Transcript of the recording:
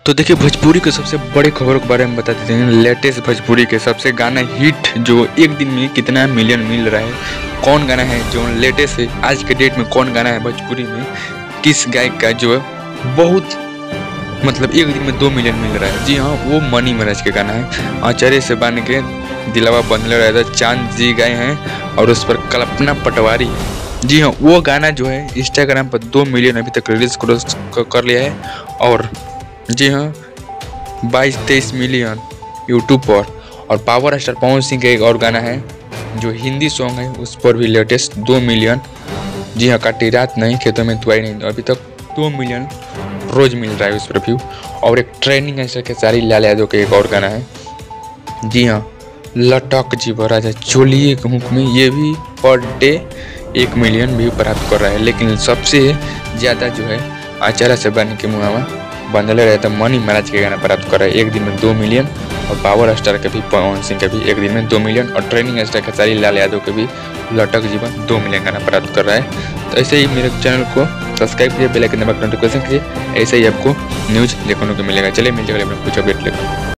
तो देखिए, भोजपुरी के सबसे बड़ी खबरों के बारे में बता देते हैं। लेटेस्ट भोजपुरी के सबसे गाना हिट जो एक दिन में कितना मिलियन मिल रहा है, कौन गाना है जो लेटेस्ट है आज के डेट में, कौन गाना है भोजपुरी में, किस गायक का जो है बहुत मतलब एक दिन में 2 मिलियन मिल रहा है। जी हाँ, वो मनी महाराज के गाना है। आचार्य से बन के दिलावा बंधले रहता चांद जी गाए हैं और उस पर कल्पना पटवारी है। जी हाँ, वो गाना जो है इंस्टाग्राम पर 2 मिलियन अभी तक रील्स क्रॉस कर लिया है। और जी हाँ, 22-23 मिलियन यूट्यूब पर। और पावर स्टार पवन सिंह का एक और गाना है जो हिंदी सॉन्ग है, उस पर भी लेटेस्ट 2 मिलियन। जी हाँ, काटी रात नहीं खेतों में तुआई नहीं, अभी तक 2 मिलियन रोज मिल रहा है उस पर व्यू। और एक ट्रेंडिंग स्टार के सारी लाल यादव का एक और गाना है, जी हाँ, लटक जी भरा जाए चोलिए के हुक में, ये भी पर डे 1 मिलियन व्यू प्राप्त कर रहा है। लेकिन सबसे ज़्यादा जो है आचार्य से बन के मुहावा बंधले रहता मनी महाराज के गाना प्राप्त कर रहा है, एक दिन में 2 मिलियन। और पावर स्टार के भी पवन सिंह के भी एक दिन में 2 मिलियन। और ट्रेनिंग स्टार के सारी लाल यादव के भी लटक जीवन 2 मिलियन गाना प्राप्त कर रहा है। तो ऐसे ही मेरे चैनल को सब्सक्राइब कीजिए, बेल आइकन दबाकर नोटिफिकेशन कीजिए, ऐसे ही आपको न्यूज़ देखने को मिलेगा। चलिए मिलते हैं कुछ अपडेट लेकर।